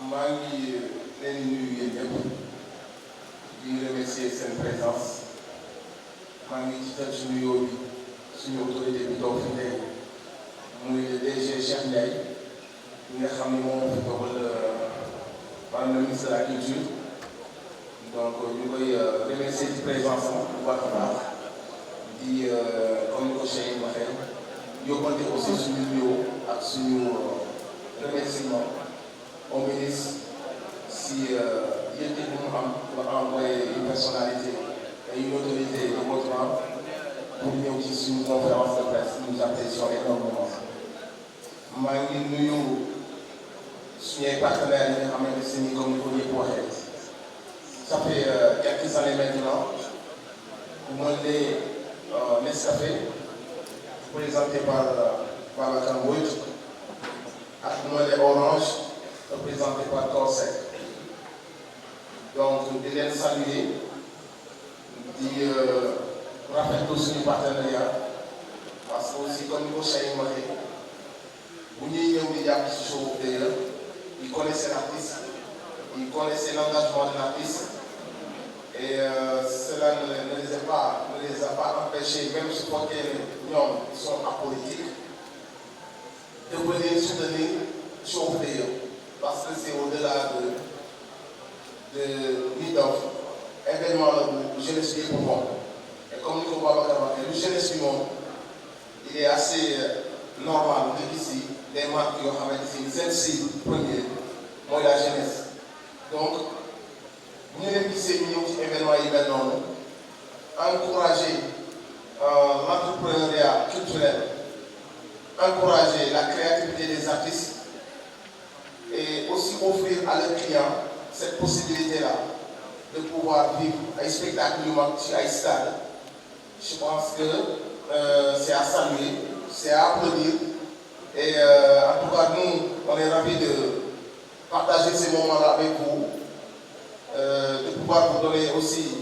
maa ngi leen di nuyu yéen ñëpp di remercier seen présence maa ngi jiital suñu nuyoo bi suñu autorité bi toog fi tey muy le DG Cheikh Ndiaye ñi nga xam ne moom moo fi toogal maanaam le ministre de la culture donc ñu koy remercier ci présence am bu baax a baax di comme ni ko Cheikh waxee yóbbante aussi suñu nuyoo ak suñu remerciement au ministre si yéen bi mu am ba envoyé une personnalité et une autorité de votre rang pour ñëw ci suñu conférence de presse nous apprécions énormément maa ngi nuyu suñuy partenaires yi nga xamante ne ni comme ni ko ñëpp waxee ça fait quelques années maintenant bu ma lee Nescafé présenté par Babacar Mbodj ak bu ma lee Orange représenté par Corsec donc di leen saluer di rafetlu suñu partenariat parce que aussi comme ni ko Cheikh waxee bu ñuy ñëw di jàpp ci show d'ailleurs ils connaissaient l'artiste ils connaissaient l'engagement de l'artiste et cela ne les a pas empêchés même su fekkee ñoom ils sont apolitiques de venir soutenir show d'ailleurs parce que c'est au-delà de Nitdoff événement la bu jeunesse bi pour moom et comme ni ko Babacar waxee lu jeunesse bi moom il est assez normal nga gis yi des marques yoo xamante ni seen cible première mooy la jeunesse donc bu ñu leen gisee ñu ñëw ci événement yi mel noonu encourager l'entrepreneuriat culturel encourager la créativité des artistes et aussi offrir à leurs clients cette possibilité-là de pouvoir vivre ay spectacles yu mag ci ay stades je pense que c'est à saluer c'est à applaudir et en tout cas nous on est ravis de partager ces moments-là avec vous de pouvoir vous donner aussi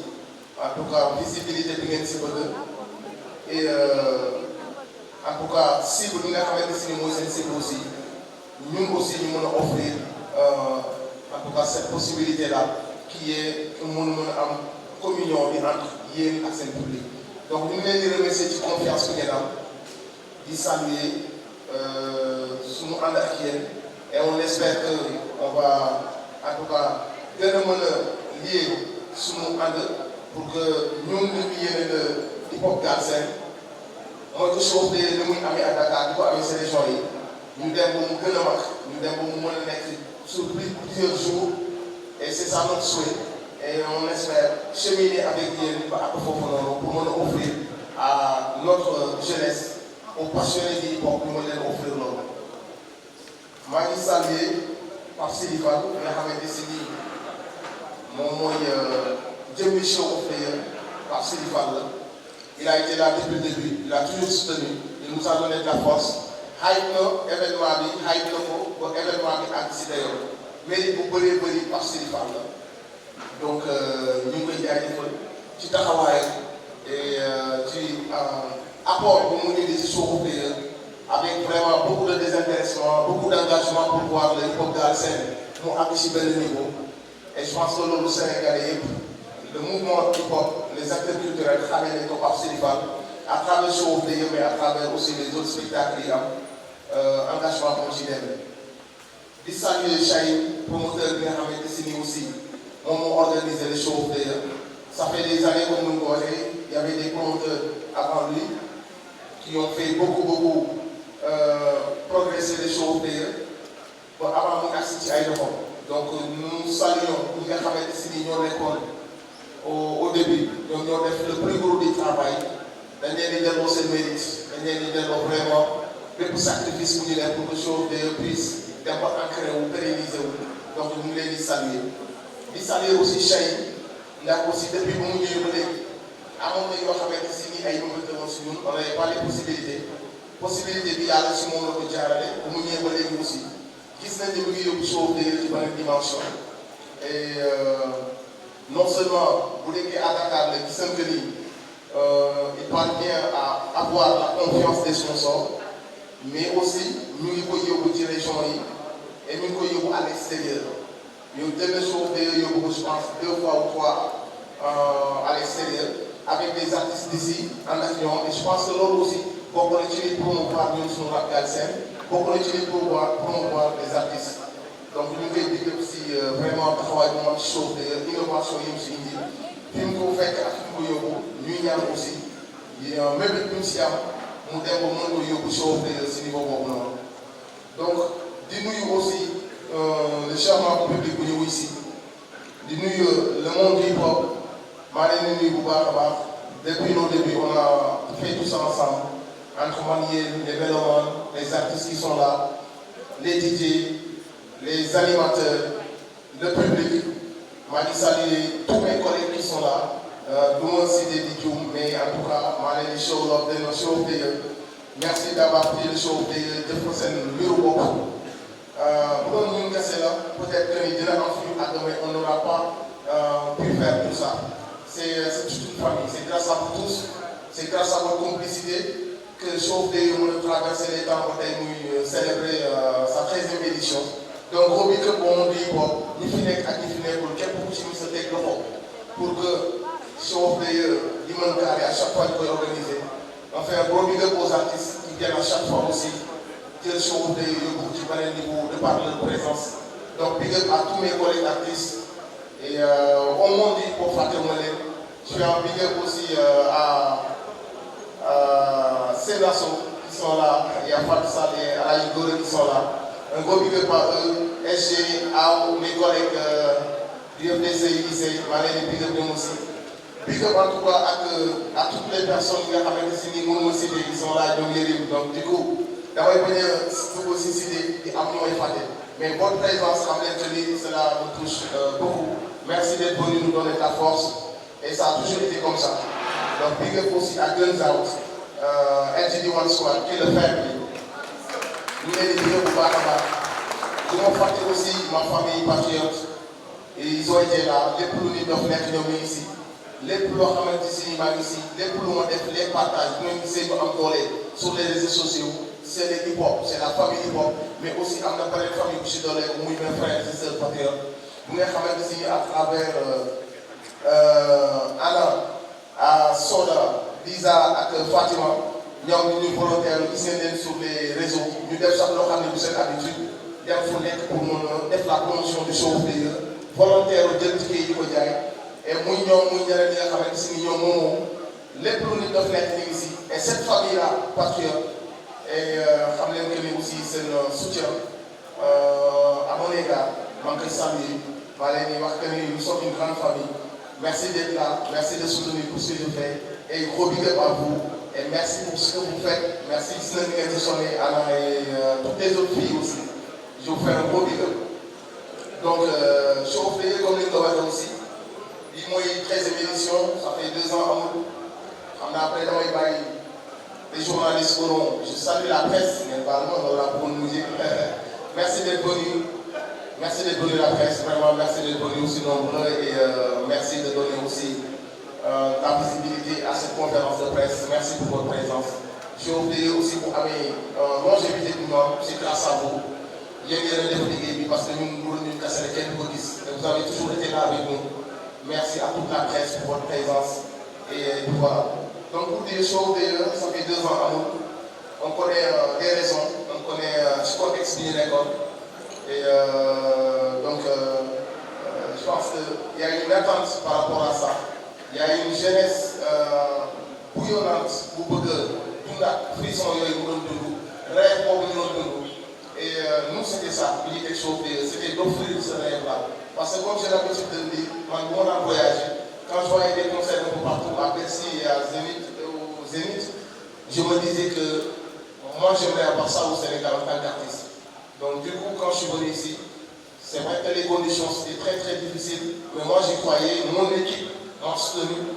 en tout cas visibilité bi ngeen si bëgg et en tout cas cible bi nga xamante ne mooy seen cible aussi ñun aussi ñu mën a offrir en tout cas cette possibilité-là qui est que mën a am communion bi entre yéen ak seen public donc ñu ngi leen di remercier ci confiance bi ngeen am di saluer suñu ànd ak yéen et on espère que on va en tout cas gën a mën a lier suñu ànd pour que ñun ñu yéene le hip-hop Galsen mooy que chose de li muy amee à Dakar di ko amee si région yi ñu dem ba mu gën a mag ñu dem ba mu mën a nekk sur plusieurs jours et c'est ça notre souhait et on espère cheminer avec yéen ba ak foofu noonu pour mën a offrir à notre jeunesse aux passionnés du hip-hop ñu mën leen offrir loolu. maa ngi saluer Pape Sidi Fall nga xamante si ni moom mooy jëmmi show of the year Pape Sidi Fall la il a été là depuis le début il a toujours soutenu il nous a donné de la force hype na événement bi hype na ko ba événement bi àgg si dayoo mérite bu bëree bëri Pape Sidi Fall la donc ñu ngi koy jaajëfal ci taxawaayam et ci apport bu mu indi ci show of the year avec vraiment beaucoup de désintéressement beaucoup d'engagement pour voir le hip-hop Galsen mu àgg ci benn niveau et je pense que loolu Sénégalais yëpp le mouvement hip-hop les acteurs culturels xamee nañ ko Pape Sidi Fall à travers show of the year mais à travers aussi les autres spectacles yi am engagement comme ci demee di saluer Chaïm promoteur bi nga xamante si ni aussi moom moo organisé le show of the year ça fait des années comme ni mu ko waxee il y avait des promoteurs avant lui qui ont fait beaucoup progresser le show of the year ba avant mu agsi ci ay loxo donc nous saluons ñi nga xamante si ni ñoo nekkoon au début ñoom ñoo def le plus gros du travail dañ leen di delloo seen mérite dañ leen di delloo vraiment bépp sacrifice bu ñu def pour que show of the year puisse dem ba ancré wu pérennisé wu donc ñu ngi leen di saluer aussi Cheikh ndax aussi depuis bu mu ñëwee ba léegi amoon na yoo xamante si ni ay mënta woon si ñun on avait pas les possibilité bi yàlla si moom la ko jaarale bu mu ñëwee ba léegi aussi gis nañ ne mu ngi yóbbu show of the year ci beneen dimension et non seulement bu nekkee à Dakar la gis nañ que ni il parvient à avoir la confiance des sponsors mais aussi ñu ngi koy yóbbu ci région yi l'extérieur. Nous avons chauffé, je pense, 2 fois ou 3 à l'extérieur, avec des artistes d'ici, en avion. Et je pense que l'autre aussi, pour qu'on utilise promouvoir sur le rap galsen, pour qu'on utilise promouvoir les artistes. Donc nous avons dit aussi vraiment travail de chauffe, l'innovation aussi. Puis nous fait que nous avons aussi, même si nous avons chauffe ce niveau. Donc, dis-nous aussi le charmant public que nous ici. Dis-nous le monde hip-hop. Depuis nos débuts, on a fait tout ça ensemble. Entre manières, les mélomanes, les artistes qui sont là, les DJ, les animateurs, le public. Je salue tous mes collègues qui sont là. Tout le monde cité DJ, mais en tout cas, je les show love de nos show. Merci d'avoir pris le show de Fossen Bureau. Pour nous, peut-être qu'on n'aura pas pu faire tout ça. C'est toute une famille, c'est grâce à vous tous, c'est grâce à votre complicité que le show de traverser les temps pour célébrer sa 13e édition. Donc, gros big up au monde hip-hop, nous finissons à pour quel pour que nous se pour que le show de à chaque fois qu'il est organisé. On fait un gros big up aux artistes qui viennent à chaque fois aussi, que le show de niveau de par leur présence. Donc, big up à tous mes collègues artistes. Et au monde pour faire je fais un big up aussi à Sénasso qui sont là, il y a Fatou Sall et Alain Gore qui sont là. Un gros big up à eux, SG, à mes collègues du FDC, IC, Malène et big up aussi. Big up en tout cas à toutes les personnes qui sont là, donc du coup, d'abord il aussi citer des amours et fatés. Mais votre présence à maintenir, cela me touche beaucoup. Merci d'être venu nous donner ta force. Et ça a toujours été comme ça. Donc, big up aussi à Guns Out, LGD One Squad, qui est le family. Nous les big up au Baraba. Je m'en fâche aussi ma famille patriote. Et ils ont été là. Les plus de nous ici. Les plus de ici, les plus de les partages, même si c'est encore sur les réseaux sociaux. C'est les hip-hop, c'est la famille hip-hop. Mais aussi, on a parlé de famille qui sont dans les frères et sœurs patriotes. Nous avons ici à travers Anna, à Soda, Lisa et Fatima. Nous avons des volontaires qui sont sur les réseaux. Nous devons savoir que nous avons l'habitude pour la promotion du show. Volontaires de l'éducation du Kodjaï. Et nous avons les plus de ici. Et cette famille-là, patriote, et aussi c'est un soutien à mon égard. Je saluer. Nous sommes une grande famille. Merci d'être là, merci de soutenir tout ce que je fais. Et gros big up à vous. Et merci pour ce que vous faites. Merci Anna et toutes les autres filles aussi. Je vous fais un gros big up. Donc, je suis offert comme les Noël aussi. Dis-moi, 13e édition, ça fait 2 ans à nous. On a appris dans les journalistes auront. Je salue la presse, mais parlement, on aura pour nous dire. Merci d'être venu. Merci de donner la presse, vraiment merci de donner aussi nombreux et merci de donner aussi la visibilité à cette conférence de presse. Merci pour votre présence. Je suis obligé aussi pour aller longévité du monde, c'est grâce à vous. Il y a des délégués parce que nous nous cassons les quelques polices. Vous avez toujours été là avec nous. Merci à toute la presse pour votre présence. Et voilà. Donc pour dire les choses, ça fait 2 ans à nous. On connaît les raisons, on connaît ce contexte de l'école. Et donc, je pense qu'il y a une attente par rapport à ça. Il y a une jeunesse bouillonnante, beaucoup de frissons, rêve pour nous. Et nous, c'était ça, c'était d'offrir ce rêve-là. Parce que comme j'ai l'habitude de le dire, quand on a voyagé, quand je voyais des concerts un peu partout, à Bercy et à Zénith, je me disais que moi, j'aimerais avoir ça au Sénégal en tant qu'artiste. Donc du coup, quand je suis venu ici, c'est vrai que les conditions c'était très très difficile, mais moi j'y croyais, mon équipe m'a soutenu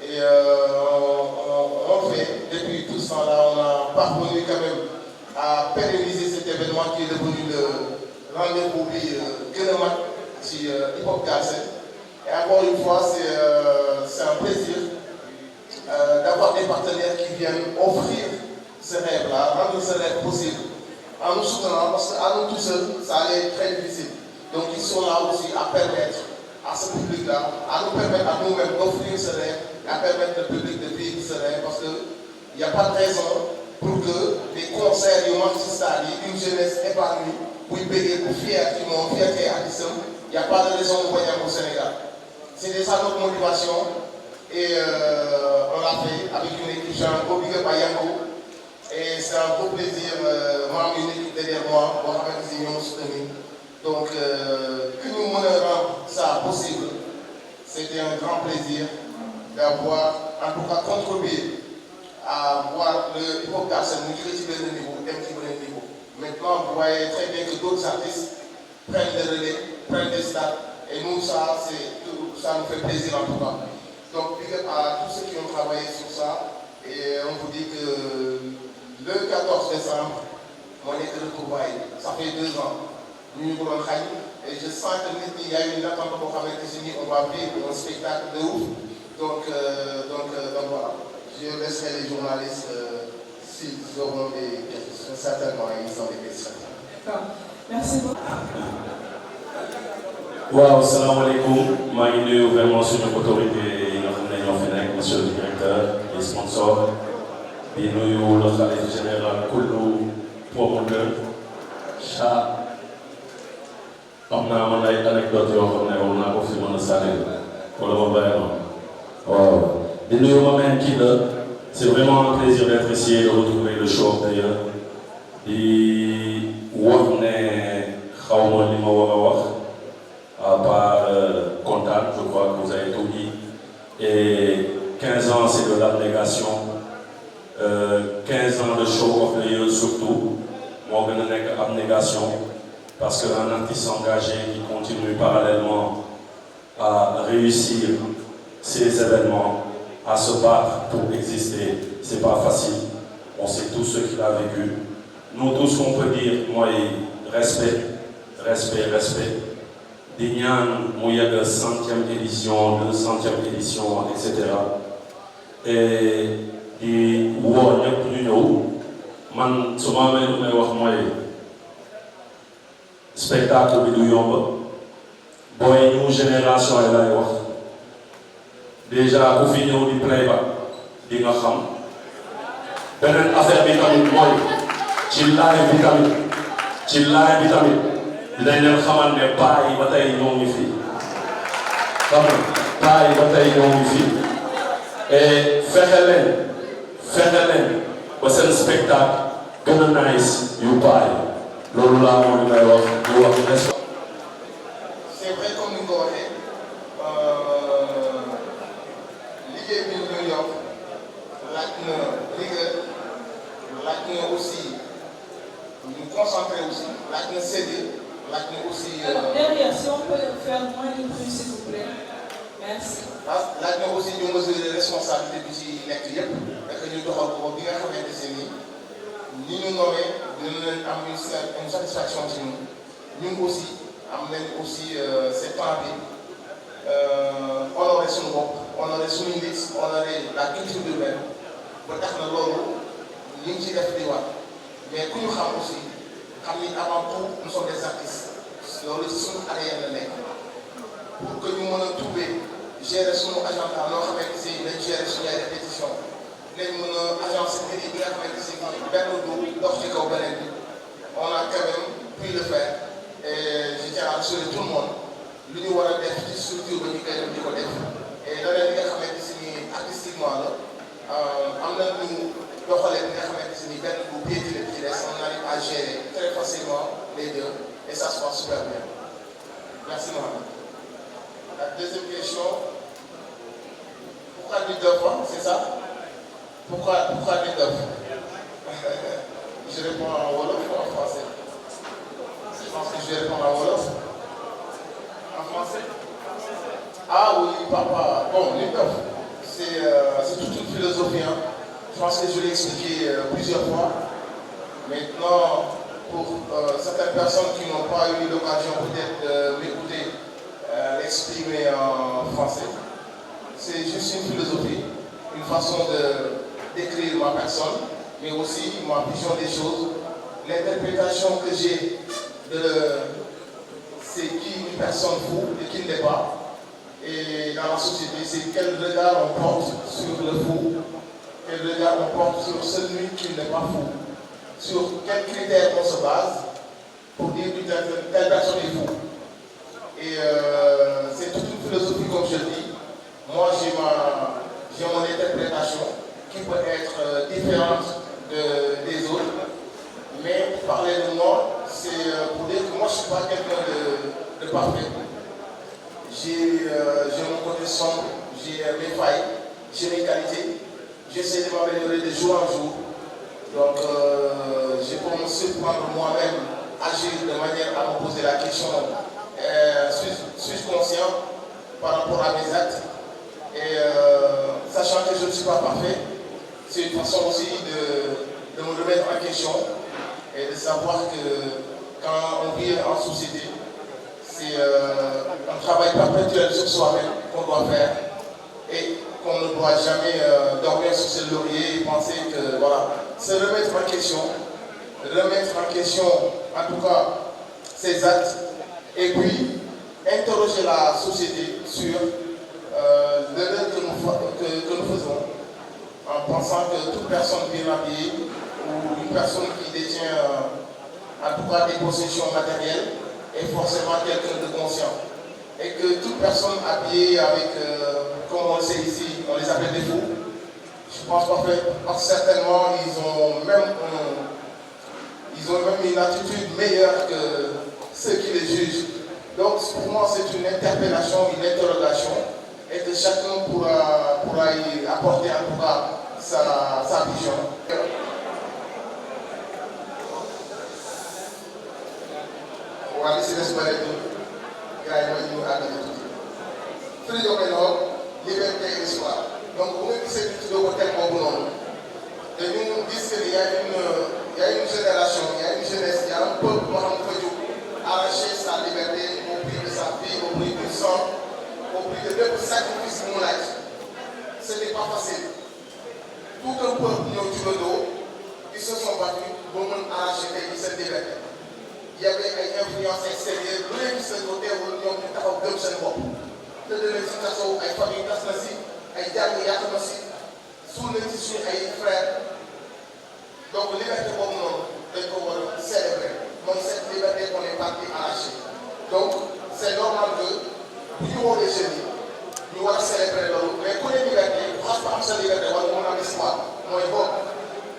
et on fait, depuis tout ce temps-là, on a parvenu quand même à pérenniser cet événement qui est devenu le rendez-vous Guénemat sur Hip Hop Galsen. Et encore une fois, c'est un plaisir d'avoir des partenaires qui viennent offrir ce rêve-là, rendre ce rêve possible. En nous soutenant, parce qu'à nous tout seuls, ça allait être très difficile. Donc ils sont là aussi à permettre à ce public-là, à nous permettre à nous-mêmes d'offrir ce rêve, et à permettre le public de vivre ce rêve, parce qu'il n'y a pas de raison pour que les concerts du Manchester, une jeunesse épanouie, pour y payer, pour fier du monde, fierté à Addison, il n'y a pas de raison de voyager au Sénégal. C'était ça notre motivation, et on l'a fait avec une équipe, j'ai un gros big up à Yango, et c'est un gros plaisir, moi, une équipe derrière moi, pour avoir des unions soutenues. Donc, que nous rendre ça possible, c'était un grand plaisir d'avoir, en tout cas, contribué à voir le hip-hop d'Arsène nous critiquer le niveau, même qui le niveau. Maintenant, vous voyez très bien que d'autres artistes prennent des relais, prennent des stades, et nous, ça nous fait plaisir en tout cas. Donc, big up à tous ceux qui ont travaillé sur ça, et on vous dit que le 14 décembre, mon école de trouvaille, ça fait 2 ans. Nous nous et je sens qu'il y a une attente pour faire on va vivre un spectacle de ouf. Donc voilà. Je laisserai les journalistes s'ils auront des questions. Certainement, ils ont des questions. D'accord. Merci beaucoup. Wow, salam alaikum. Je suis vraiment sur une autorité, monsieur le directeur, les sponsors. Et nous, le Khalif général, Koulou, promoteur, Chat. am naa man ay anecdote yoo xam ne war naa ko fi mën a sànni wala ma bàyyi noonu waaw di nuyu ma meen kii la c'est vraiment un plaisir d'être ici et de retrouver le show d'ailleurs di wax ne xaw ma li ma war a wax à part kontaan je crois que vous avez tout dit et 15 ans c'est de l'abnégation 15 ans de show of the year surtout moo gën a nekk abnégation. Parce qu'un artiste engagé qui continue parallèlement à réussir ces événements, à se battre pour exister, c'est pas facile. On sait tous ce qu'il a vécu. Nous, tout ce qu'on peut dire, moi, respect, respect, respect. Di ñaan mu yegg 100e édition, 200e édition, etc. Et di woo ñëpp ñu ñëw man su ma amee lu may wax mooy. Spectacle bi du yomb booy ñu génération yi lay wax déjà ku fi ñëw di playback di nga xam beneen affaire bi tamit mooy ci live bi tamit dinañ leen xamal ne paa yi ba tey ñoo ngi fi xam nga paa yi ba tey ñoo ngi fi et fexe leen ba seen spectacle gën a nice yu paa yi loolu laa moom li may wax di wax n'est-ce pas. C'est vrai comme ni nga ko waxee liggéey bi ñu yokk laaj na rigueur laaj na aussi ñu concentrer aussi laaj na séddee laaj na aussi. Alors derrière, si on peut faire moins de bruit s'il vous plaît. Merci. laaj na aussi ñu mesurer responsabilité bi ci nekk yëpp ak ñu doxal ko bi nga xamante ne nii ni ñu nommé dina leen am une satisfaction ci ñun aussi am nañ aussi ces temps bi honoré suñu bopp honoré suñu nit honoré la culture urbaine ba tax na loolu ñu ngi ci def di wax mais ku ñu xam aussi xam ni avant tout nous sommes des artistes loolu ci suñu arrière la nekk pour que ñu mën a trouver gérer suñu agenda loo xamante si dañ gérer suñu ay répétition dinañ mën a agencer mbir yi bi nga xamante si benn du dox ci kaw beneen bi on a quand même pu le faire et je tiens à rassurer tout le monde lu ñu war a def ci structure ba ñu koy def di ko def et leneen li nga xamante si ni artistiquement la am na ñu doxalee bi nga xamante si ni benn bu piétiner bi ci des on arrive à gérer très facilement les deux et ça se passe super bien merci Mohamed. La deuxième question, pourquoi du dœuf, c'est ça? Pourquoi du dœuf? Je réponds en Wolof ou en français? Je pense que je vais répondre en Wolof. En français? Ah oui, papa. Bon, les dœuf, c'est toute une philosophie. Hein. Je pense que je l'ai expliqué plusieurs fois. Maintenant, pour certaines personnes qui n'ont pas eu l'occasion peut-être de m'écouter, l'exprimer en français. C'est juste une philosophie, une façon de décrire ma personne, mais aussi ma vision des choses, l'interprétation que j'ai de c'est qui une personne fou et qui ne l'est pas. Et dans la société, c'est quel regard on porte sur le fou, quel regard on porte sur celui qui n'est pas fou, sur quels critères on se base pour dire que telle personne est fou. Et c'est toute une philosophie, comme je le dis. Moi, j'ai mon interprétation qui peut être différente des autres. Mais pour parler de moi, c'est pour dire que moi, je ne suis pas quelqu'un de parfait. J'ai mon côté sombre, j'ai mes failles, j'ai mes qualités. J'essaie de m'améliorer de jour en jour. Donc, j'ai pour me surprendre moi-même, agir de manière à me poser la question, suis-je conscient par rapport à mes actes? Et sachant que je ne suis pas parfait, c'est une façon aussi de me remettre en question et de savoir que quand on vit en société, c'est un travail perpétuel sur soi-même qu'on doit faire et qu'on ne doit jamais dormir sur ses lauriers et penser que voilà, se remettre en question en tout cas ses actes et puis interroger la société sur l'erreur que nous faisons en pensant que toute personne bien habillée ou une personne qui détient en tout cas des possessions matérielles est forcément quelqu'un de conscient. Et que toute personne habillée avec, comme on le sait ici, on les appelle des fous, je pense pas parce que certainement ils ont même une attitude meilleure que ceux qui les jugent. Donc pour moi c'est une interpellation, une interrogation, et que chacun pourra y apporter en tout cas sa vision. Waa li si des bëreetul gars yi mooy ñu àggale tuuti fi ñu joxe noonu liberté et histoire donc bu nga gisee ñu tuddee ko thème boobu noonu te ñu gis que y a une génération, y a une jeunesse, y a un peuple boo xam ne dafa jóg arracher sa liberté au prix de sa vie, au prix du sang, au prix de bépp sacrifice bu mu laaj. C'était pas facile. Tout un peuple ñëw ci le dos, ils se sont battus ba mën arracher tey cette liberté. Il y avait ay influences extérieures lu leen gis nañ ko teewul ñoom ñu taxaw gëm seen bopp te danañ si tasoo ay famille tas na si ay jàng yàq na si suul nañ si suñu ay frères donc liberté boobu noonu dañ ko war a célébrer mooy cette liberté qu'on est parti arracher donc c'est normal que bu ñu woo les jeunes yi ñu war a célébrer loolu mais ku ne liberté bu xas ba am sa liberté war nga mën a am espoir mooy boobu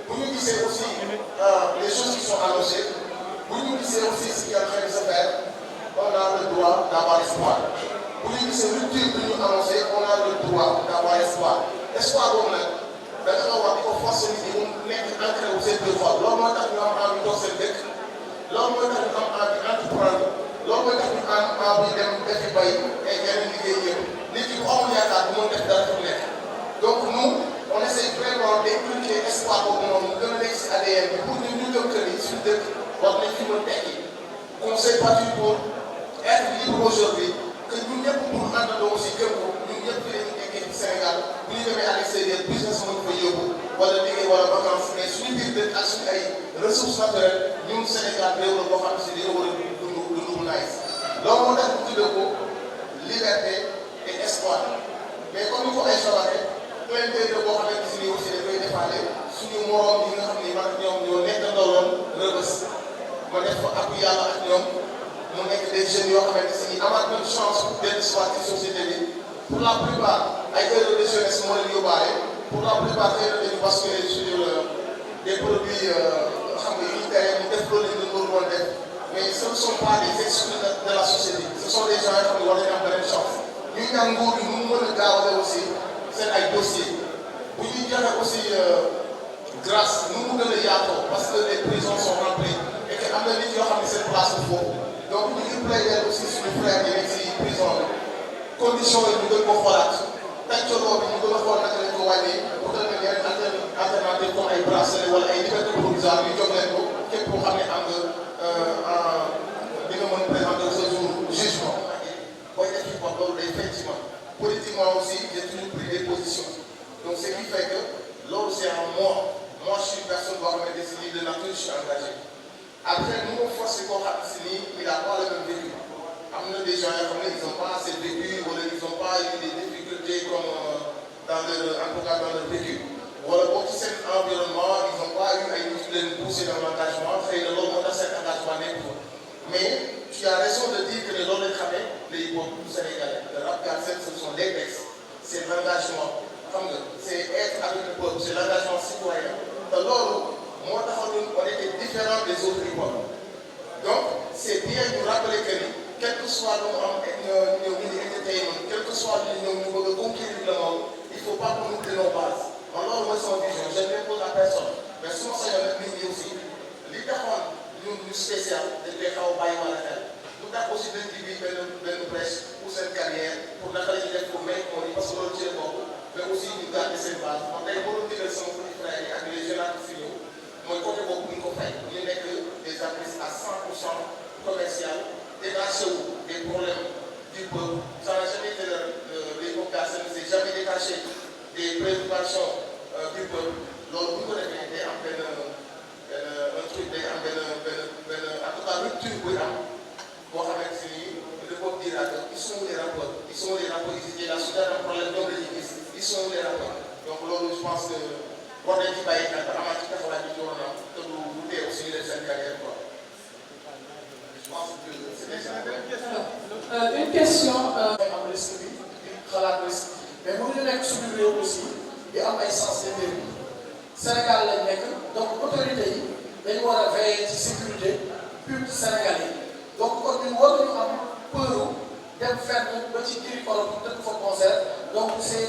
bu ñu gisee aussi les choses qui sont annoncées. Vous nous disiez aussi ce qui est en train de se faire, on a le droit d'avoir espoir. Vous nous disiez l'ultime que nous annoncer, on a le droit d'avoir espoir. Espoir boobu nag da nga wax di ko forcer nit ñi mu nekk ancré wu seen biir xol loolu mooy tax ñu am envie toog seen dëkk loolu mooy tax ñu am envie entreprendre loolu mooy tax ñu am envie dem defi bay et yeneen liggéey yëpp nit ki bu amul yaakaar bu mën def dara fi mu nekk donc nous on essaie vraiment d'inculquer espoir boobu noonu mu gën a nekk si ADN bi pour ñu gëm que ni suñu dëkk war nañ fi mën tekki on s'est battu pour être libre aujourd'hui que ñun ñëpp pour àndandoo aussi gëm ko ñun ñëpp fi lañu tekkee ci Sénégal bu ñu demee à l'extérieur business mën ko yóbbu wala liggéey wala vacances mais suñu biir dëkk ak suñu ay ressources naturelles ñun Sénégal réew la boo xam ne si dañoo war a dund bu nice loolu moo tax ñu tuddee ko liberté et espoir mais comme ni ko ay waxee plein de boo xamante si nii aussi dafay defaale suñu moroom yi nga xam ne man ak ñoom ñoo nekk ndoloon Rebeuss ma def ko ak yàlla ak ñoom mu nekk des jeunes yoo xamante si nii amaat nañu chance pour dellu si waat ci société bi pour la plupart ay erreurs de jeunesse moo leen yóbbaale pour la plupart xëy na dañu basculer sur des produits xam nga yi ñuy tere mu def loolu lañ doon woon def mais ce ne sont pas des exclus de la société ce sont des gens yoo xam ne war nañu am beneen chance ñuy ñaan nguur gi nu mu mën a gaawale aussi seen ay dossiers bu ñuy joxe aussi grâce nu mu gën a yaatoo parce que les prisons sont remplies et que am na nit yoo xam ne seen place bu foofu donc ñu ngi plaider aussi suñu frères yi nekk si prison bi conditions yi ñu gën ko xoolaat tàncaloo bi ñu gën a xool naka lañ ko wàññi pour que ne yeneen alternative comme ay bracelet wala ay liberté provisoire ñu jox leen ko képp koo xam ne am nga di nga mën présenter ce jour jugement booy def ci bopp loolu day effectivement politiquement aussi j'ai toujours pris des positions donc ce qui fait que loolu c'est en moi je suis une personne boo xamante ne si nii de nature je suis engagé après mu ma forcé koo xam si nii il a pas le même vécu gens ils n'ont pas assez vécu ou ils n'ont pas eu des difficultés comme en tout cas dans leur vécu. Wala boo ci seen environnement ils n'ont pas eu ay nit leen poussé dans l'engagement xëy na loolu moo tax seen engagement nekk mais tu as raison de dire que ne loolu lañ xamee les hip-hop sénégalais le rap galsen ce sont des textes c'est l'engagement xam nga c'est être avec le peuple c'est l'engagement citoyen te loolu moo taxoon ñun on était différent des autres hip-hop donc c'est bien ñu rappeler que ni quel que soit lu mu am ñëw ñu di entertainment quel que soit lu ñëw ñu bëgg a conquérir le monde il faut pas qu'on oublie nos bases. Alors, moi, c'est mon vision. Je ne l'impose à personne. Mais souvent, ça y a nit ñi aussi. li taxoon ñun ñu spécial dañ koy xaw a bàyyi wala xel. lu tax aussi dañ di benn presse pour seen carrière pour naka la ñuy def pour may ko parce que loolu ci la bokk mais aussi ñu garder seen base. man tey boo doon digal sama petit frère yi ak les jeunes artistes fi ñëw mooy côté boobu bu ñu ko fay. ñu nekk des artistes à 100% commercial détaché wu des problèmes du peuple. Ça n'a jamais été les populations ne s'est jamais détaché des préoccupations du peuple loolu bu ñu ko defee day am un truc day am en tout cas rupture buy am boo xamante ni le peuple dira que ils sont les rappeurs ils étaient là su dara problème ñoom la ñuy gis ils sont les rappeurs donc loolu je pense que war nañ ci bàyyi xel ba amaat ci taxawaay bi ci waroon am te du tee aussi ñu def seen carrière quoi je pense que c'est déjà une question. am risque bi xalaat risque mais mënuñu nekk suñu réew aussi di am ay sens interdit Sénégal lañ nekk donc autorité yi dañu war a veiller ci sécurité publique Sénégal yi donc kon ñun war nañu am peur dem fenn ba ci kii Europe pour dëkk fa concert donc c'est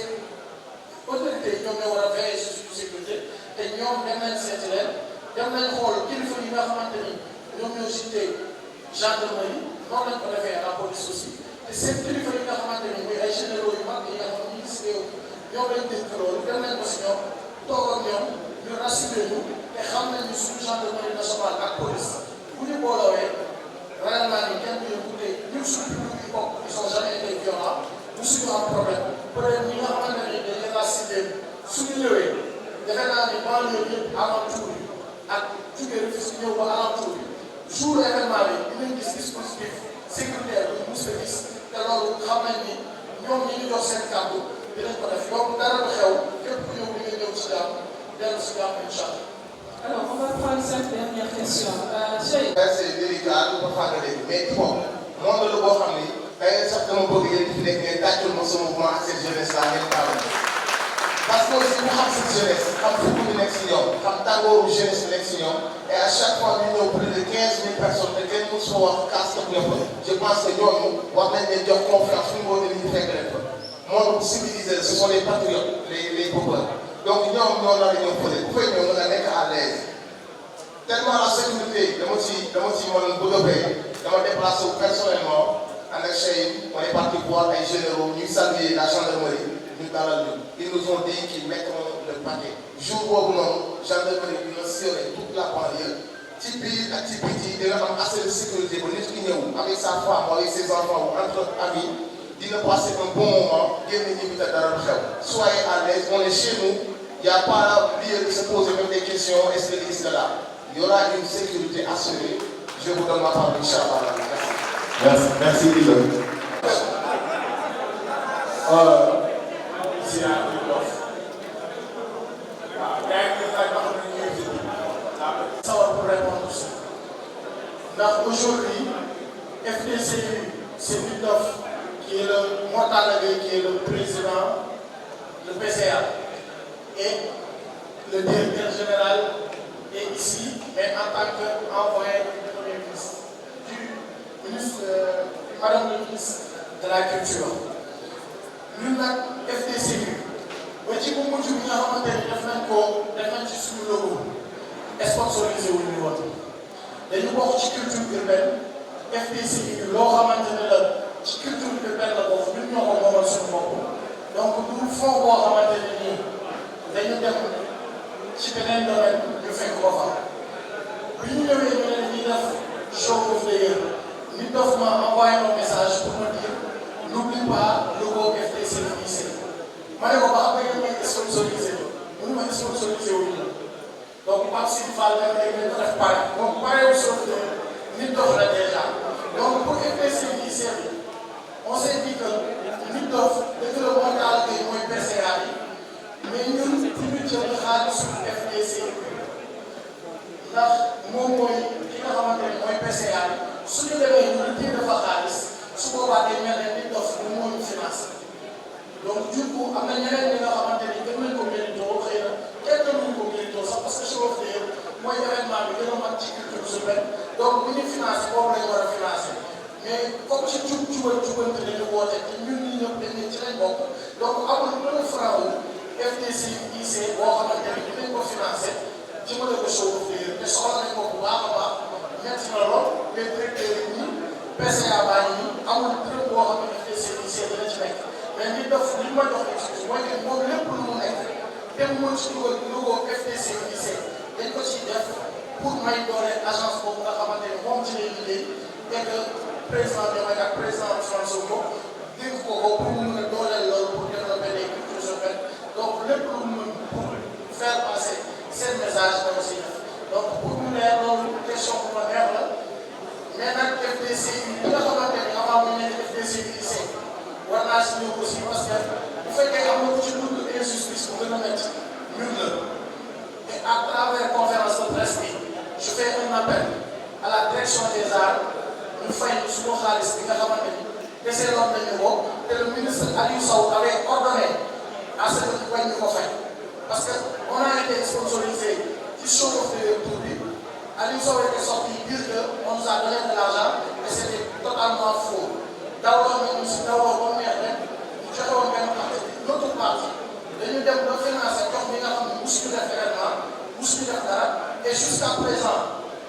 autorité yi ñoom ñoo war a veiller ci suñu sécurité te ñoom dem nañ seeti leen dem nañ xool kilifa yi nga xamante ni ñoom ñoo cité gendarmerie noonu lañ ko defee la police aussi te seen kilifa yi nga xamante ni muy ay généraux yu mag yi nga xam ne ñu ngi si réew ñoom lañ dénk loolu dem nañ ko si ñoom toog ak ñoom ñu rassuré ñu te xam nañ ni suñu gendarmerie nationale ak police bu ñu boolowee réellement ni kenn du yëngu te ñun suñu public yi bokk ils sont jamais été violents musuñu am problème peut-être ñi nga xamante ni dañ leen a cité suñu ñëwee defe naa ni banlieue yëpp alentour yi ak jugee Rufisque ñëw ba alentour yi jour événement bi dinañ gis dispositif sécuritaire bu ñu mus a gis te loolu xam nañ ni ñoom ñi ñu jox seen kàddu dinañ ko def yokk dara lu xew képp ku ñëw di nga ñëw ci jàmm dellu si jàmm incha allah. Alors, on va prendre cette dernière question. Cheikh. c'est délicat du ko fàggale mais bon monde la boo xam ni tey sax dama bëgg yéen di fi nekk ngeen tàccul ma sa mouvement ak cette jeunesse là ngeen tàmbali parce que aussi ñu xam cette jeunesse xam fu ñu nekk si ñoom xam tàngooru jeunesse bi nekk si ñoom et à chaque fois ñu ñëw plus de 15 000 personnes te kenn mësu wax kaas ak ñëpp je pense que ñooñu war nañ leen jox confiance fu ñu woote ni ñu fekk leen fa monde civilisé ce sont les patriotes les populaires donc ñoom ñoo nar a ñëw fële bu fay ñëw nga nekk à l'aise tellement la sécurité dama ci mën bëgg a béy dama déplacé wu personnellement ànd ak Cheikh on est parti voir ay généraux ñuy saluer la gendarmerie ñu dalal ñu ils nous ont dit qu'ils mettront le paquet jour boobu noonu gendarmerie dina sillonner toute la banlieue ci biir ak ci biti dina am assez de sécurité ba nit ki ñëw avec sa femme avec ses enfants ou entre amis dina passer un bon moment génn ñi te dara du xew soyez à l'aise on est chez nous il y a pas lieu de se poser même des questions est-ce que lii là il y aura une sécurité assurée je vous donne ma parole inchallah merci Iba. Sawar pour répondre aussi ndax aujourd'hui FDCU c'est Bitof qui est le Mortala Gueye qui est le président le PCA et le directeur général est ici mais en tant qu'envoyé du Premier ministre madame le ministre de la culture ñun nag FDCU ba ci bu mujj bi nga xamante ni def nañ ci suñu logo sponsorisé wu ñu woon dañu bokk ci culture urbaine FDCU loo xamante ne la ci culture urbaine la bokk ñun ñoo ko moomal suñu bopp donc du fond boo xamante ne nii dañu dem ci beneen domaine ñu fekk ko fa bi ñu ñëwee ñu ne dañuy def show of the year nit dof ma envoyé un message pour me dire n'oublie pas logo FDCU ma ne ko ba xam nga ngeen may sponsorisé mënu ma sponsorisé wu ñu donc Pape Sidi Fall nga ne ko def pare moom pare wu soog nit dox la déjà donc pour FDCU donc du coup am na ñeneen ñi nga xamante ni gën nañ ko mérito xëy na kenn gënuñu ko mérito sax parce que show of the year mooy événement bi gën a mag ci culture urbaine donc bu ñu financé boobu la ñu war a financé mais comme ci jubante lañu woote te ñun ñi ñëpp dañ ne ci lañ bokk donc amul benn franc wu FDC boo xamante ni dinañ ko financé jëmale ko show of the year te soxla nañ ko bu baax a baax ñetti na lool les directeurs yi nii PCA baa ngi nii amul dërëm boo xam ne FDC dina ci nekk mais li def li ma jox excuse mooy que moom lépp lu mu nekk te mu mën ci dugal logo FDC dañ ko ciy def pour may doole agence boobu nga xamante ni moom ci lay liggéey et que président Diomaye ak président Ousmane Sonko dégg ko pour mu mën a dooleel loolu pour développer les cultures urbaines donc lépp lu mu mën pour faire passer seen message dama si def donc pour mu leer loolu question bu ma neex la mais nag FDC bi nga xamante ni avant mu nekk FDC war naa si ñëw aussi parce que bu fekkee am na ku ci dund injustice bu gën a métti ñun la et à travers conférence de presse bi je fais un appel à la direction des arts ñu fay suñu xaalis bi nga xamante ni deseeloon nañu ko te le ministre Aliou Sow avait ordonné à ce que ñu bañ ñu ko fay parce que on a été sponsorisé ci show of the year tour bi Aliou Sow était sorti dire que on nous a donné de l'argent et c'était totalement faux. D'abord nañu si d'abord ba mu neex rek ñu joxe woon benn partie l'autre partie dañu dem ba financer jox bi nga xam ne mosuñu def événement mosuñu def dara et jusqu'à présent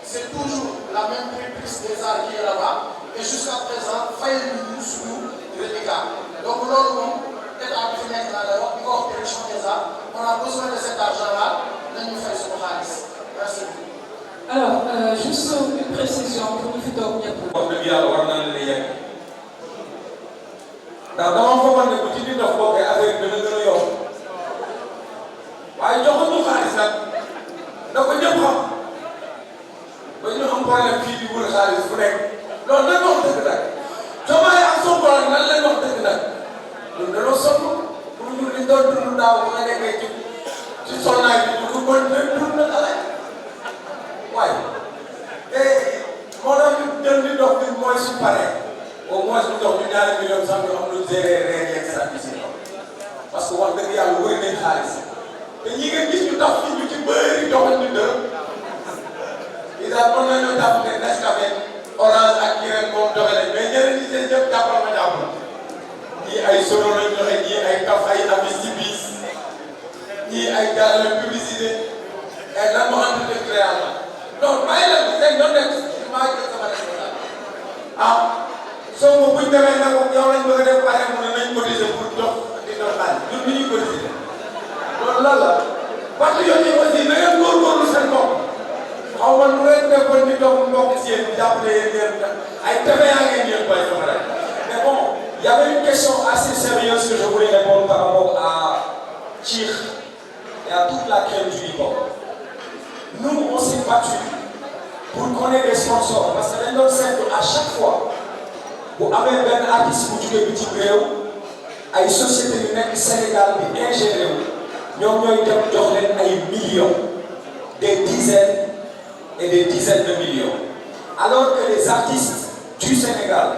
c'est toujours la même directrice des arts qui est là-bas et jusqu'à présent fayal ñu suñu reliquat donc loolu moom état bi fi nekk naa lay wax di ko wax direction des arts on a besoin de cet argent-là nañu fay suñu xaalis merci. Alors juste une précision pour ñu fi toog ñëpp. wax dëgg yàlla war naa leen a yegg. ndax dama foogoon ne bu ci biir ndox bokkee affaire bi dana gën a yomb waaye joxuñu xaalis nag da ko ñëpp xam ba ñu am problème fii di wër xaalis fu nekk loolu nan wax dëgg nag Diomaye ak Sonko nan lañ wax dëgg nag ñun dañoo sonn pour ñu li doon dund daaw ba nga nekkee ci sonnaay bi ñu ko continuer dund na xale waaye te moo tax ñu jël li dox bi mooy suñu paree au moins ñu jox ñu ñaari millions sax ñu am lu gérer réer yeeg stratégie parce que wax dëgg yàlla wëri nañ xaalis te ñi nga gis ñu tax fi ñu ci bëri doxal ñu dërëm isa mën nañoo jàpp ne Nescafé Orange ak yeneen moom doxe nañ mais ñeneen ñi seen jëpp jàppal ma jàpp ñii ay solo lañ joxe ñii ay kaf ay avis ci bis ñii ay gàll publicité et lan moo xam ne création donc bàyyi la seen doon nekk maa ngi sama ah soo ko buñ demee nag yow lañ bëgg a def pare mu ne nañ cotiser pour jox di dox xaalis ñun ni ñuy cotiser loolu lan la patriote yi aussi na ngeen góorgóorlu seen bopp xaw ma nu ngeen defoon ni doom mbokk si yéen jàppale yéen ay tefe yaa ngeen yéen bay sama rek mais bon il y avait une question assez sérieuse que je voulais répondre par rapport à Chir et à toute la crème du hip-hop. Nous on s'est battu pour qu'on ait des sponsors parce que dañ doon seetlu à chaque fois bu amee benn artiste bu jógee bitim réew ay sociétés yu nekk Sénégal bi ingéré wu ñoom ñooy dem jox leen ay millions des dizaines et des dizaines de millions alors que les artistes du Sénégal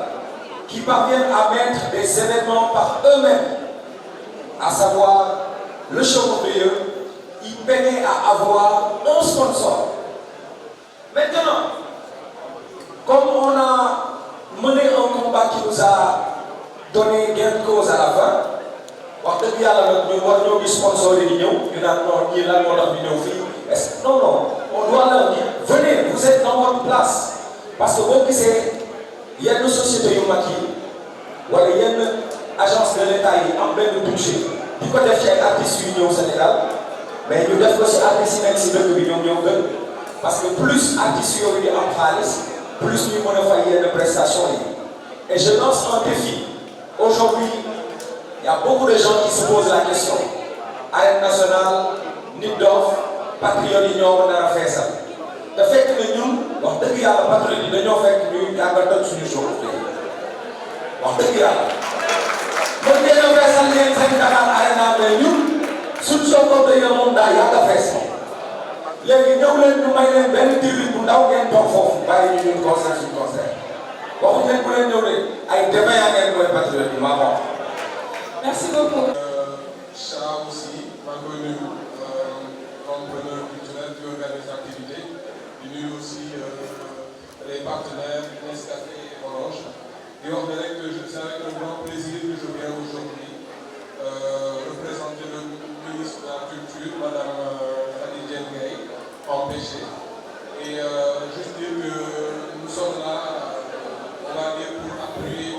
qui parviennent à mettre des événements par eux-mêmes à savoir le show of the year ils peinaient à avoir un sponsor. Maintenant comme on a mené un combat qui nous a donné gain de cause à la fin wax dëgg yàlla nag ñu war ñoo gis sponsor yi di ñëw ñu naan non ñii lan moo tax ñu ñëw fii est-ce que non on doit leur dire venez vous êtes dans votre place parce que boo gisee yenn société yu mag yi wala yenn agence de l'État yi am benn budget di ko def ci ay artistes yu ñëw Sénégal mais ñu def ko ci artistes yi nekk ci dëkk bi ñoom ñoo gën parce que plus artistes yooyu di am xaalis plus ñu mën a fay yenn prestations yi et je lance un défi aujourd'hui il y a beaucoup de gens qui se posent la question arène nationale nit dof patriotes yi ñoo nar a feesal te fekk na ñun wax dëgg yàlla patriotes yi dañoo fekk ñuy jàngal toj suñu show wax dëgg yàlla mën ngeen a feesal leen seen Dakar Arena mais ñun suñu show ko dëgg moom daa yàgg a fees léegi ñëw leen ñu may leen benn tribune bu ndaw ngeen toog foofu bàyyi ñu ñun concert suñu concert waxuñ leen bu leen ñëw de ay débat yaa ngeen koy patriote yi maa ko Merci beaucoup. Chara aussi, maa ngi koy nuyu entrepreneur culturel qui organise l'activité. di nuyu aussi les partenaires Nescafé et Orange. di wax ne rek c'est avec un grand plaisir que je viens aujourd'hui représenter le ministre de la Culture, Madame Khady Diène Gaye, empêchée. Et juste dire que nous sommes là, on va dire, pour appuyer.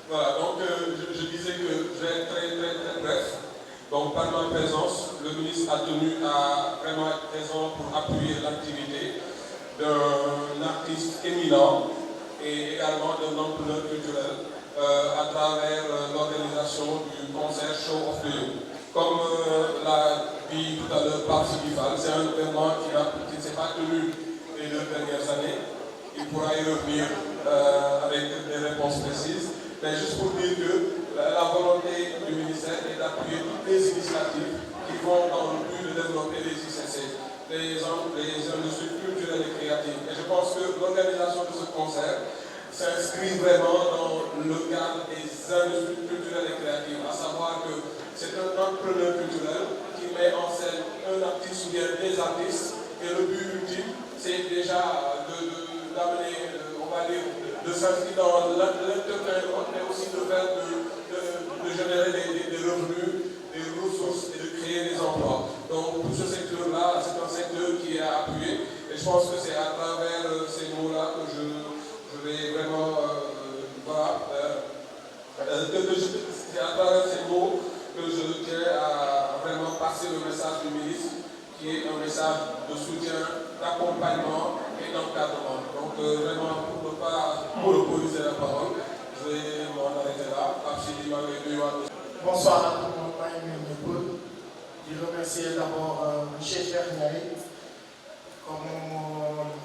Voilà, donc je disais que je vais être très bref. Donc par ma présence, le ministre a tenu à vraiment être présent pour appuyer l'activité d'un artiste éminent et également d'un entrepreneur culturel à travers l'organisation du concert Show of the Year. Comme l'a dit tout à l'heure Pape Sidi Fall, c'est un événement qui ne s'est pas tenu les 2 dernières années. Il pourra y revenir avec des réponses précises. Mais juste pour dire que la volonté du ministère est d'appuyer toutes les initiatives qui vont dans le but de développer les ICC, les industries culturelles et créatives. Et je pense que l'organisation de ce concert s'inscrit vraiment dans le cadre des industries culturelles et créatives, à savoir que c'est un entrepreneur culturel qui met en scène un artiste ou bien des artistes, et le but ultime, c'est déjà d'amener, on va dire, de s'inscrire dans l'entertainment, mais aussi de générer des revenus, des ressources et de créer des emplois. Donc tout ce secteur-là, c'est un secteur qui est appuyé, et je pense que c'est à travers ces mots-là que je vais vraiment, c'est à travers ces mots que je tiens à vraiment passer le message du ministre, qui est un message de soutien, d'accompagnement et d'encadrement. Donc vraiment, pour ne pas monopoliser la parole, je vais m'en arrêter là. Bonsoir à tout le monde, maa ngi nuyu ñëpp di remercier d'abord monsieur Cheikh Ndiaye comme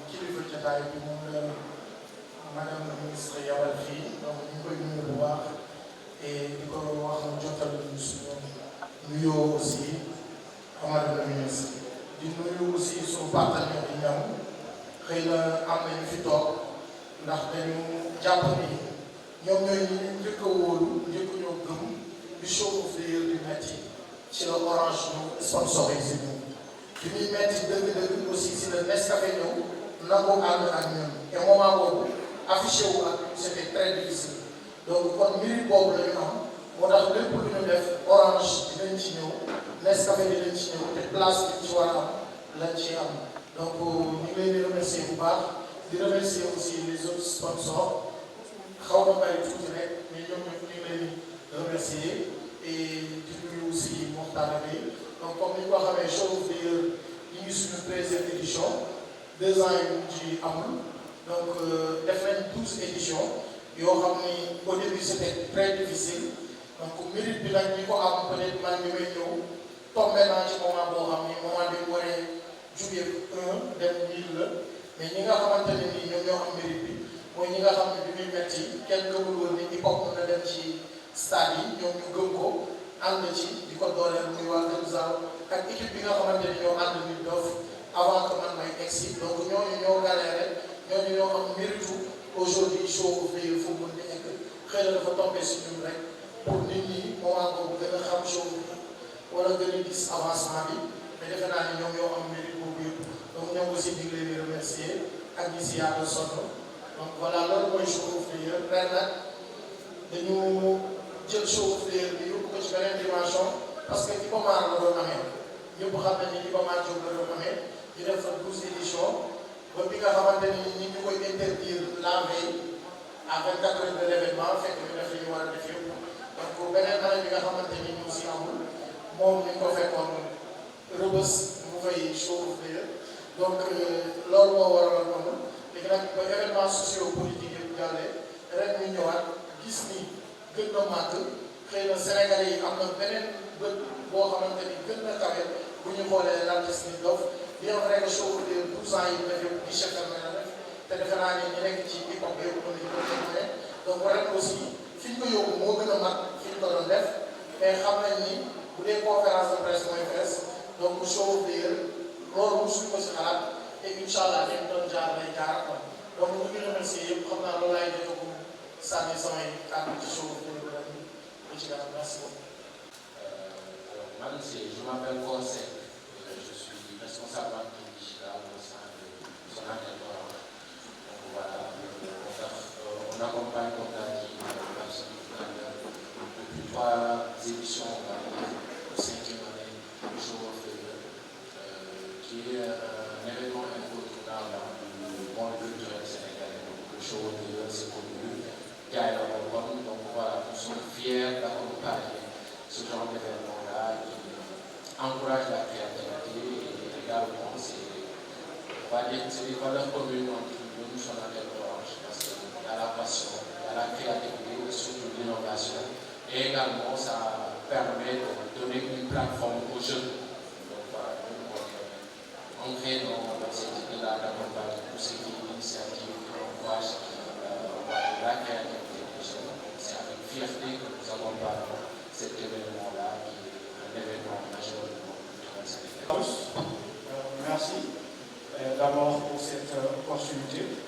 kilifa jotaay bi moom la madame la ministre yabal fii, donc ñu ngi koy nuyu bu baax et di ko wax mu jotal ñu suñu nuyoo aussi madame la ministre. di nuyu aussi suñu partenaire yi ñoom xëy na am nañu fi toog ndax dañu jàpp ni ñoom ñooy ñi njëkk a wóolu njëkk ñoo gëm bi Show of the Year di metti ci la Orange ñu sponsorisé ñu bi muy metti dëgg-dëgg aussi si la Nescafé ñëw nangoo ànd ak ñun et moment boobu affiché wu ak c'était très difficile. Donc kon mérite boobu la ñu am moo tax lépp lu ñu def Orange dinañ ci ñëw Nescafé dinañ ci ñëw te place bi ci war a am lañ ci am. Donc ñu ngi leen di remercier bu baax di remercier aussi les autres sponsors xaw na bari tuuti rek mais ñoom ñu ngi leen di remercier et di nuyu aussi Mokhtar bi. Donc comme ni ñu ko xamee Show of the Year ñu ngi suñu 13e édition 2 ans yi mu ci amul donc def nañ 12 éditions yoo xam ni au début c'était très difficile donc mérite bi nag ñi ko am peut-être man mi may ñëw tombé naa ci moment boo xam ni moment bi mu waree jugee 1 dem 1000 la mais ñi nga xamante ne nii ñoom ñoo am mérite bi mooy ñi nga xam ne bi muy metti kenn gëmul woon ni hip hop mën na dem ci stade yi ñoom ñu gëm ko ànd ci di ko dooleel muy waa Kër Zaaw ak équipe bi nga xamante ni ñoo ànd nit dof avant que man may egsi donc ñooñu ñoo galéré ñooñu ñoo am mérite aujourd'hui Show of the Year fu mu mën di egg xëy na dafa tombé si ñun rek pour nit ñi moment boobu gën a xam show bi wala gën a gis avancement bi mais defe naa ni ñoom ñoo am mérite boobu yëpp donc ñoom aussi ñu ngi leen di remercier ak ñi si yàlla sonn donc voilà loolu mooy Show of the Year ren nag dañu jël Show of the Year bi yóbbu ko ci beneen dimension parce que Ibamar la doon amee ñëpp xam nañ ni Ibamar Diop la doon amee ñu def fa 12 éditions ba bi nga xamante ni ñi ñu koy interdire la veille à 24 heures de l'événement fekk ñu def li ñu war a def yëpp donc beneen année bi nga xamante ni ñu si amul moom ñu ko fekkoon Rebeuss mu fay Show of the Year donc loolu moo waraloon noonu léegi nag ba événement socio-politique yëpp jàllee ren ñu ñëwaat gis ni gën na màgg xëy na Sénégalais yi am na beneen bët boo xamante ni gën na kawe bu ñu xoolee l'artiste ni dof bien vrai que Show of the Year 12 ans yi def yëpp di chef la def te defe naa ni ñu nekk ci hip hop yëpp mën nañu ko témoigner donc ren aussi fi ñu ko yóbbu moo gën a mag fi ñu ko doon def mais xam nañ ni bu dee conférence de presse mooy fees donc Show of the Year loolu mosuñu ko si xalaat te incha allah dañ doon jaar lay jaar quoi donc ñu ngi remercier yëpp xam naa loolu laay jotagum sànni samay kàddu ci suuf pour lu ci kanam merci beaucoup. Je m'appelle Korsek, je suis responsable marketing digital au sein de Sonatel Orange. Donc voilà, on accompagne, comme l'a dit depuis 3 éditions, on va dire, le 5e année du Show of the Year, qui est un événement incontournable du monde culturel sénégalais. Donc, le Show of the Year, c'est connu, Gaël Robon, donc voilà, nous sommes fiers d'accompagner ce genre d'événement-là qui encourage la créativité et également on va dire c'est des valeurs communes entre nous, Sonatel Orange, parce qu'il y a la passion, il y a la créativité et surtout l'innovation. Et également, ça permet de donner une plateforme aux jeunes. Donc voilà, on crée dans cette idée-là d'accompagner tout ce qui est initiative qui encourage la créativité des jeunes. C'est avec fierté que nous accompagnons cet événement-là qui est un événement majeur du monde culturel sénégalais. Merci d'abord pour cette opportunité.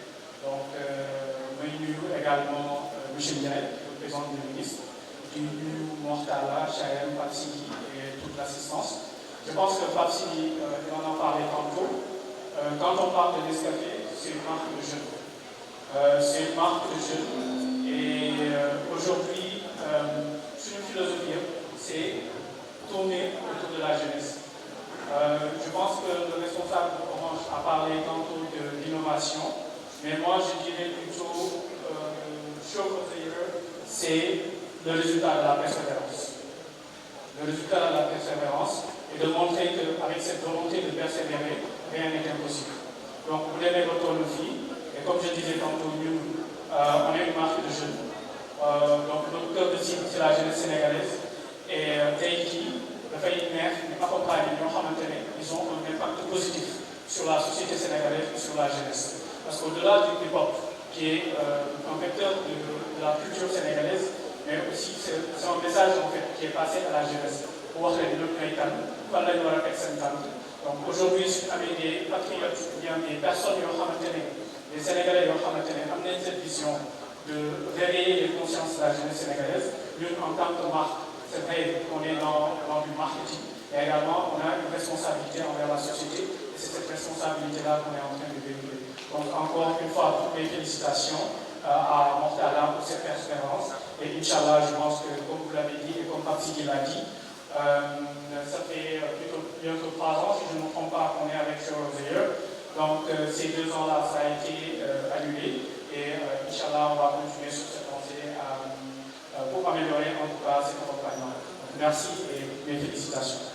Donc, nous également M. Ndiaye, le président du ministre, qui nous Mortala, Chahem, Papsidi et toute l'assistance. Je pense que Papsidi, il en a parlé tantôt. Quand on parle de Nescafé, c'est une marque de jeunes. C'est une marque de jeunes. Et aujourd'hui, sur une philosophie, c'est tourner autour de la jeunesse. Je pense que le responsable Orange a parlé tantôt de l'innovation, mais moi je dirais plutôt Show of the Year, c'est le résultat de la persévérance. Le résultat de la persévérance et de montrer qu'avec cette volonté de persévérer, rien n'est impossible. Donc vous l'avez retourné, et comme je disais tantôt, nous, on est une marque de jeunes. Donc notre cœur de cible, c'est la jeunesse sénégalaise. Et Taïki, le pays maire, n'est pas accompagné, ils ont un impact positif sur la société sénégalaise et sur la jeunesse. Parce qu'au-delà du hip-hop, qui est un vecteur de la culture sénégalaise, mais aussi c'est un message en fait, qui est passé à la jeunesse. Pour voir les donc aujourd'hui, avec des patriotes, des personnes, des Sénégalais, amener cette vision de réveiller les consciences de la jeunesse sénégalaise, nous en tant que marque. C'est vrai qu'on est dans du marketing et également on a une responsabilité envers la société et c'est cette responsabilité-là qu'on est en train de véhiculer. Donc encore une fois, toutes mes félicitations à Mortala pour cette persévérance et Inch'Allah, je pense que comme vous l'avez dit et comme Papsidi l'a dit, ça fait bientôt 3 ans, si je ne me trompe pas, qu'on est avec Show of the Year. Donc ces 2 ans-là, ça a été annulé et Inch'Allah, on va continuer sur cette lancée pour améliorer en tout cas cet accompagnement. Merci et mes félicitations.